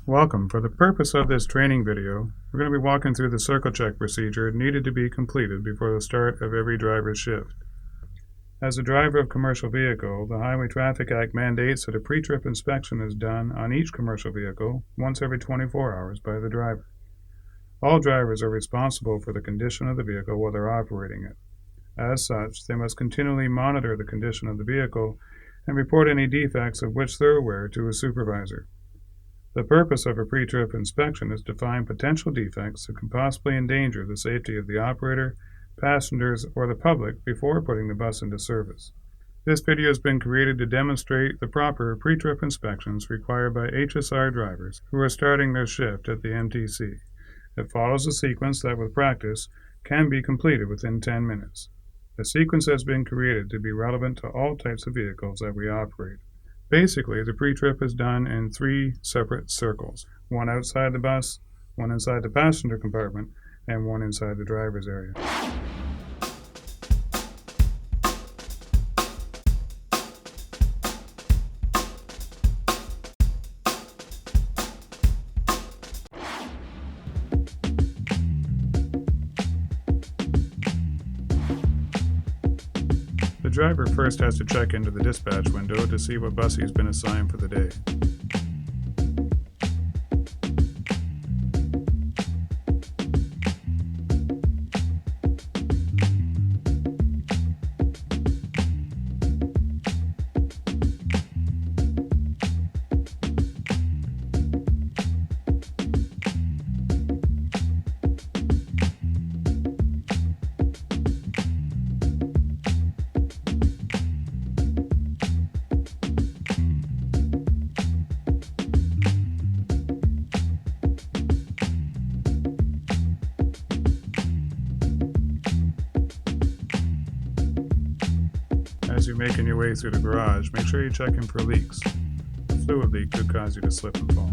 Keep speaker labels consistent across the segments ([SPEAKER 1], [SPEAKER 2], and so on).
[SPEAKER 1] Welcome. For the purpose of this training video, we're going to be walking through the circle check procedure needed to be completed before the start of every driver's shift. As a driver of commercial vehicle, the Highway Traffic Act mandates that a pre-trip inspection is done on each commercial vehicle once every 24 hours by the driver. All drivers are responsible for the condition of the vehicle while they're operating it. As such, they must continually monitor the condition of the vehicle and report any defects of which they're aware to a supervisor. The purpose of a pre-trip inspection is to find potential defects that can possibly endanger the safety of the operator, passengers, or the public before putting the bus into service. This video has been created to demonstrate the proper pre-trip inspections required by HSR drivers who are starting their shift at the MTC. It follows a sequence that, with practice, can be completed within 10 minutes. The sequence has been created to be relevant to all types of vehicles that we operate. Basically, the pre-trip is done in 3 separate circles, one outside the bus, one inside the passenger compartment, and one inside the driver's area. The driver first has to check into the dispatch window to see what bus he's been assigned for the day. As you're making your way through the garage, make sure you're checking for leaks. A fluid leak could cause you to slip and fall.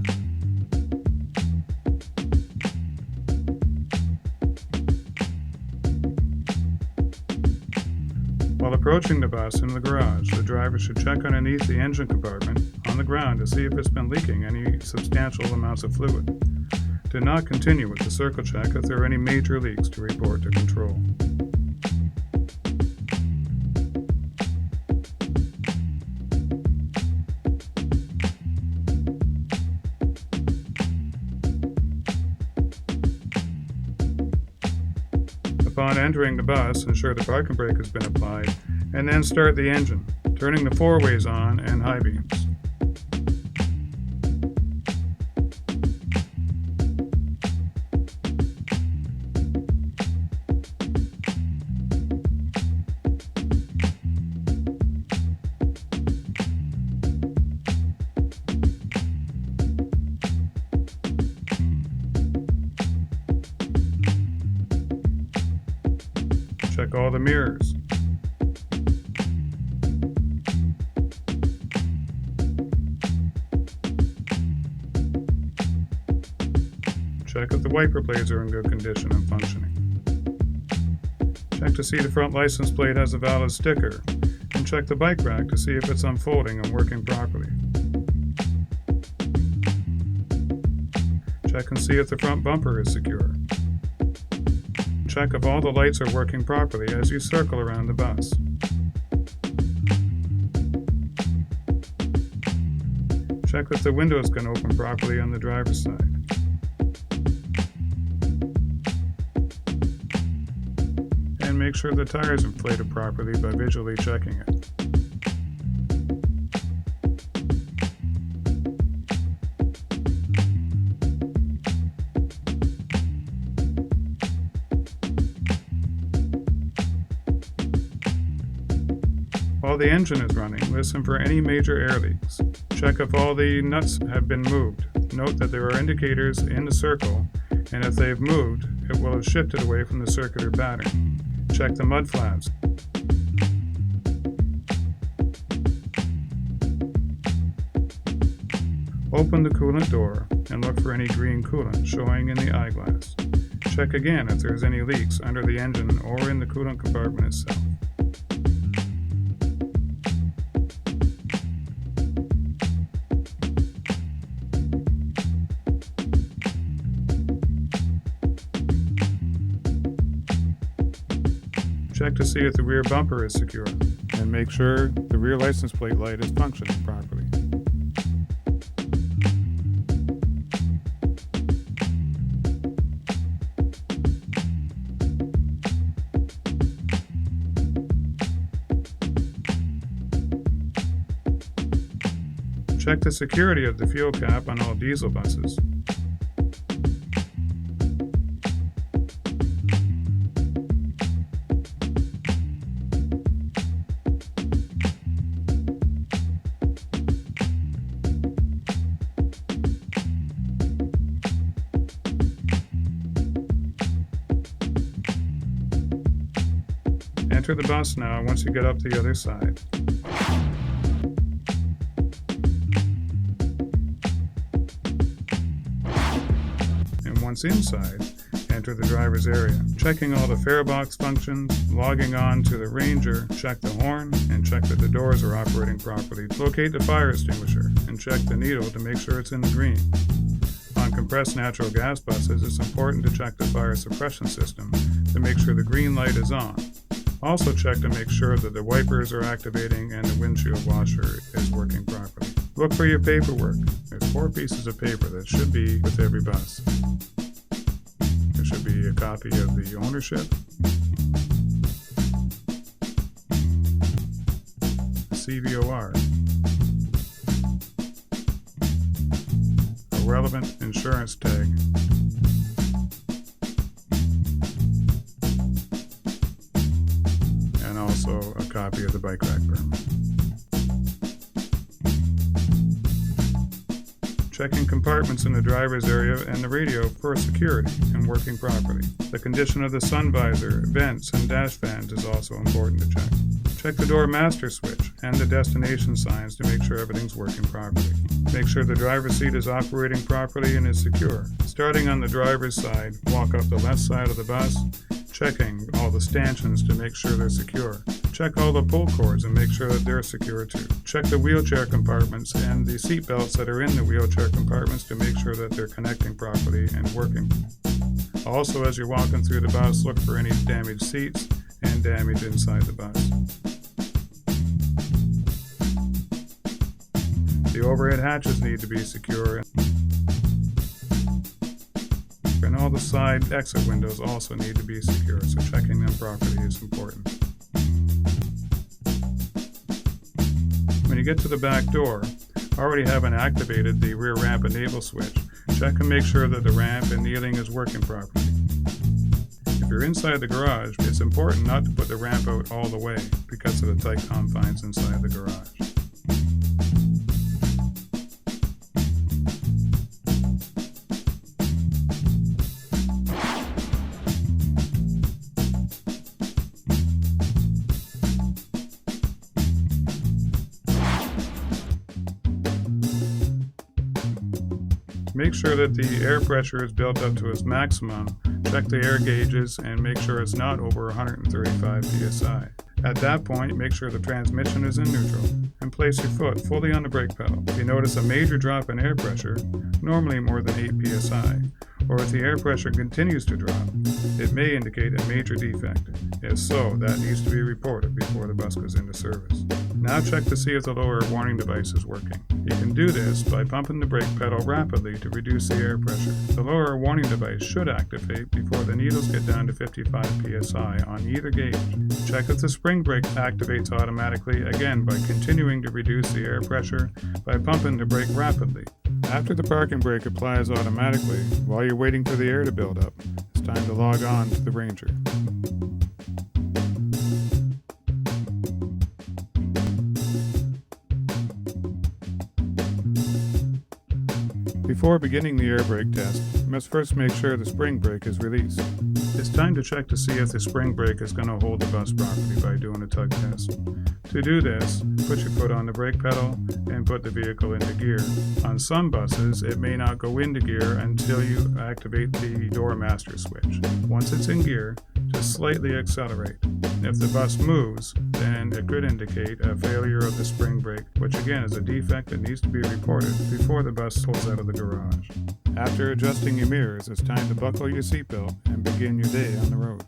[SPEAKER 1] While approaching the bus in the garage, the driver should check underneath the engine compartment on the ground to see if it's been leaking any substantial amounts of fluid. Do not continue with the circle check if there are any major leaks to report to control. Upon entering the bus, ensure the parking brake has been applied, and then start the engine, turning the four-ways on and high beams. Check all the mirrors. Check if the wiper blades are in good condition and functioning. Check to see the front license plate has a valid sticker, and check the bike rack to see if it's unfolding and working properly. Check and see if the front bumper is secure. Check if all the lights are working properly as you circle around the bus. Check if the windows can open properly on the driver's side. And make sure the tires are inflated properly by visually checking it. While the engine is running, listen for any major air leaks. Check if all the nuts have been moved. Note that there are indicators in the circle, and if they've moved, it will have shifted away from the circular pattern. Check the mud flaps. Open the coolant door and look for any green coolant showing in the eyeglass. Check again if there's any leaks under the engine or in the coolant compartment itself. Check to see if the rear bumper is secure, and make sure the rear license plate light is functioning properly. Check the security of the fuel cap on all diesel buses. Enter the bus now once you get up the other side. Once inside, enter the driver's area. Checking all the fare box functions, logging on to the Ranger, check the horn, and check that the doors are operating properly. Locate the fire extinguisher, and check the needle to make sure it's in the green. On compressed natural gas buses, it's important to check the fire suppression system to make sure the green light is on. Also check to make sure that the wipers are activating and the windshield washer is working properly. Look for your paperwork. There's 4 pieces of paper that should be with every bus. There should be a copy of the ownership, the CVOR, a relevant insurance tag, and also a copy of the bike rack permit. Checking compartments in the driver's area and the radio for security and working properly. The condition of the sun visor, vents, and dash fans is also important to check. Check the door master switch and the destination signs to make sure everything's working properly. Make sure the driver's seat is operating properly and is secure. Starting on the driver's side, walk up the left side of the bus, checking all the stanchions to make sure they're secure. Check all the pull cords and make sure that they're secure too. Check the wheelchair compartments and the seat belts that are in the wheelchair compartments to make sure that they're connecting properly and working. Also, as you're walking through the bus, look for any damaged seats and damage inside the bus. The overhead hatches need to be secure, and all the side exit windows also need to be secure, so checking them properly is important. When you get to the back door, already having activated the rear ramp enable switch, check and make sure that the ramp and kneeling is working properly. If you're inside the garage, it's important not to put the ramp out all the way because of the tight confines inside the garage. Make sure that the air pressure is built up to its maximum. Check the air gauges and make sure it's not over 135 psi. At that point, make sure the transmission is in neutral and place your foot fully on the brake pedal. If you notice a major drop in air pressure, normally more than 8 psi, or if the air pressure continues to drop, it may indicate a major defect. If so, that needs to be reported before the bus goes into service. Now check to see if the lower warning device is working. You can do this by pumping the brake pedal rapidly to reduce the air pressure. The lower warning device should activate before the needles get down to 55 psi on either gauge. Check if the spring brake activates automatically, again by continuing to reduce the air pressure by pumping the brake rapidly. After the parking brake applies automatically, while you're waiting for the air to build up, it's time to log on to the Ranger. Before beginning the air brake test, you must first make sure the spring brake is released. It's time to check to see if the spring brake is going to hold the bus properly by doing a tug test. To do this, put your foot on the brake pedal and put the vehicle into gear. On some buses, it may not go into gear until you activate the door master switch. Once it's in gear, just slightly accelerate. If the bus moves, then it could indicate a failure of the spring brake, which again is a defect that needs to be reported before the bus pulls out of the garage. After adjusting your mirrors, it's time to buckle your seatbelt and begin your day on the road.